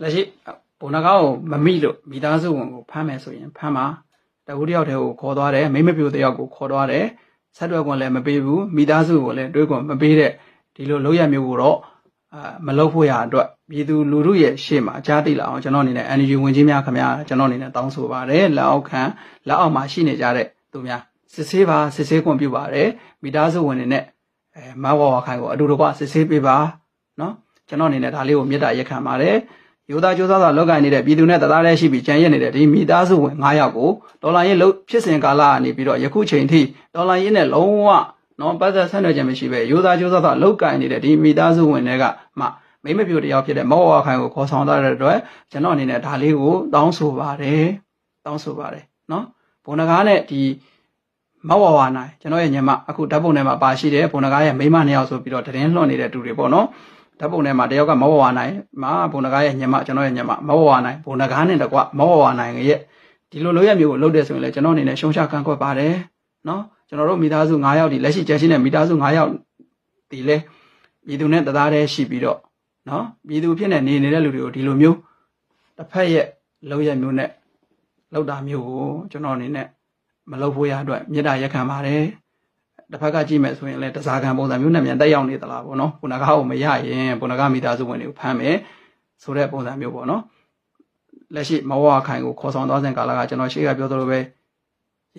လက်ရှိဘုံနဂါကိုမမိလို့မိသားစုဝင်ကိုဖမ်းမယ်ဆိုရင်ဖမ်းပါတကူတယောက်တည်းကိုခေါ်သွားတယ်မိမပြိုတယောက်ကိုခေါ်သွားတယ်ဆက်တွဲကွန်လည်းမပေးဘူးမိသားစုကိုလည်းတွေးကွန်မပေးတဲ့ဒီလိုလောက်ရမျိုးကိုတော့မလုပ်ဖို့ရအတွက်ပြည်သူလူထုရဲ့ရှေ့မှာကြားသိလာအောင်ကျွန်တော်အနေနဲ့ energy ဝင်ကြီးများခင်ဗျာကျွန်တော်အနေနဲ့တောင်းဆိုပါတယ်လက်အောက်မှာရှိနေကြတဲ့သူများစစ်ဆေးပါစစ်ဆေးခွင့်ပြုပါတယ်မိသားစုဝင်တွေနဲ့မဝဝခိုင်ကိုအတူတကွစစ်ဆေးပေးပါနော်ကျွန်တော်အနေနဲ့ဒါလေးကိုမေတ္တာရက်ခံပါတယ်ရိုးသားကြိုးစားစွာလောက်ကိုင်နေတဲ့ပြည်သူနဲ့တရားလဲရှိပြီးကြံရက်နေတဲ့ဒီမိသားစုဝင်9ယောက်ကိုဒေါ်လာရေးဖြစ်စဉ်ကာလကနေပြီးတော့ယခုချိန်ထိဒေါ်လာရေးနဲ့လုံးဝနော်ပတ်သက်ဆက်နွယ်ခြင်းမရှိပဲရိုးသားကြိုးစားစွာလောက်ကိုင်နေတဲ့ဒီမိသားစုဝင်တွေကမှမိမပြိုတယောက်ဖြစ်တဲ့မဝဝခိုင်ကိုခေါ်ဆောင်သွားတဲ့အတွက်ကျွန်တော်အနေနဲ့ဒါလေးကိုတောင်းဆိုပါတယ်နော်ဘုံနဂါနဲ့ဒီမဝဝနိုင်ကျွန်တော်ရဲ့ညီမအခုဓာတ်ပုံထဲမှာပါရှိတယ်ဘုံနဂါရဲ့မိမ2ယောက်ဆိုပြီးတော့တရင်လွှတ်နေတဲ့တူတွေပေါ့နော်ဓာတ်ပုံထဲမှာတယောက်ကမဝဝနိုင်မှာဘုံနဂါရဲ့ညီမကျွန်တော်ရဲ့ညီမမဝဝနိုင်ဘုံနဂါနဲ့တကွမဝဝနိုင်ရဲ့ဒီလိုလိုရမျိုးကိုလုပ်တယ်ဆိုရင်လည်းကျွန်တော်အနေနဲ့ရှုံးချကန့်ကွက်ပါတယ်နော်ကျွန်တော်တို့မိသားစု9ယောက်ဒီလက်ရှိကျန်ရှိတဲ့မိသားစု9ယောက်ဒီလဲပြည်သူနဲ့တရားတည်းရှိပြီးတော့နော်ပြည်သူဖြစ်နေနေတဲ့လူတွေကိုဒီလိုမျိုးတစ်ဖက်ရဲ့လောက်ရမျိုးနဲ့လောက်တာမျိုးကိုကျွန်တော်အနေနဲ့မလုပ်ဖို့ရအတွက်မေတ္တာရက်ခံပါတယ်တစ်ဖက်ကကြည့်မယ်ဆိုရင်လည်းတစားခံပုံစံမျိုးနဲ့မြန်တက်ရောက်နေသလားပေါ့နော်ဘုံနဂါကိုမရရင်ဘုံနဂါမိသားစုဝင်တွေကိုဖမ်းမယ်ဆိုတဲ့ပုံစံမျိုးပေါ့နော်လက်ရှိမဝဝခိုင်ကိုခေါ်ဆောင်သွားစဉ်ကာလကကျွန်တော်ရှေ့ကပြောသလိုပဲ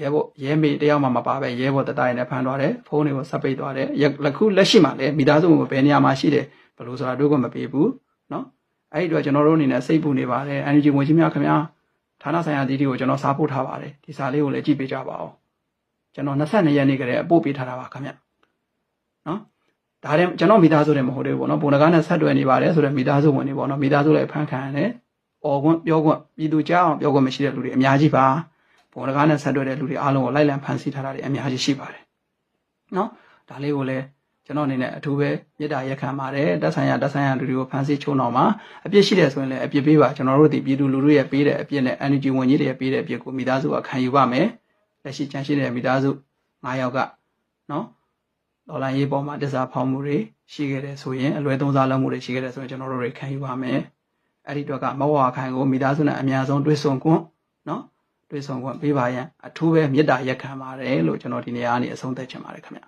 ရဲမေတယောက်မှမပါပဲရဲဘော်တတိုင်းနဲ့ဖမ်းသွားတယ်ဖုန်းတွေကိုဆက်ပိတ်သွားတယ်အခုလက်ရှိမှာလည်းမိသားစုဝင်ကိုဘယ်နေရာမှာရှိတယ်ဘယ်လိုဆိုတာတို့ကမပေးဘူးနော်အဲ့ဒီတော့ကျွန်တော်တို့အနေနဲ့စိတ်ပူနေပါတယ် energy ဝင်ကြီးများခင်ဗျာဌာနဆိုင်ရာတီတီကိုကျွန်တော်စားပို့ထားပါတယ်ဒီစာလေးကိုလည်းကြည့်ပေးကြပါဦးကျွန်တော်22ရက်နေ့ကတည်းကပို့ပေးထားတာပါခင်ဗျနော်ဒါတည်းကျွန်တော်မိသားစုတွေမဟုတ်သေးဘူးပေါ့နော်ဘုံနဂါနဲ့ဆက်တွယ်နေပါတယ်ဆိုတော့မိသားစုဝင်တွေပေါ့နော်မိသားစုလည်းဖမ်းခံရတယ်အော်ခွင့်ပြောခွင့်ပြည်သူကြားအောင်ပြောခွင့်မရှိတဲ့လူတွေအများကြီးပါဘုံနဂါနဲ့ဆက်တွယ်တဲ့လူတွေအားလုံးကိုလိုက်လံဖမ်းဆီးထားတာတွေအများကြီးရှိပါတယ်နော်ဒါလေးကိုလည်းကျွန်တော်အနေနဲ့အထူးပဲမေတ္တာရက်ခံပါတယ်တက်ဆိုင်ရာလူတွေကိုဖမ်းဆီးချိုးနှောင်မှာအပြစ်ရှိတယ်ဆိုရင်လည်းအပြစ်ပေးပါကျွန်တော်တို့ဒီပြည်သူလူထုရဲ့ပေးတဲ့အပြစ်နဲ့ energy ဝင်ကြီးတွေရဲ့ပေးတဲ့အပြစ်ကိုမိသားစုကခံယူပါမယ်လက်ရှိကျန်ရှိတဲ့မိသားစု9ယောက်ကနော်ဒေါ်လာရေးပေါ်မှာတစ္ဆာဖောက်မှုတွေရှိခဲ့တယ်ဆိုရင်အလွဲသုံးစားလုပ်မှုတွေရှိခဲ့တယ်ဆိုရင်ကျွန်တော်တို့တွေခံယူပါမယ်အဲ့ဒီတော့ကမဝဝခိုင်ကိုမိသားစုနဲ့အများဆုံးတွေးဆုံခွင့်နော်တွေးဆုံခွင့်ပေးပါရန်အထူးပဲမေတ္တာရက်ခံပါတယ်လို့ကျွန်တော်ဒီနေရာကနေအဆုံးသတ်ချင်ပါတယ်ခင်ဗျ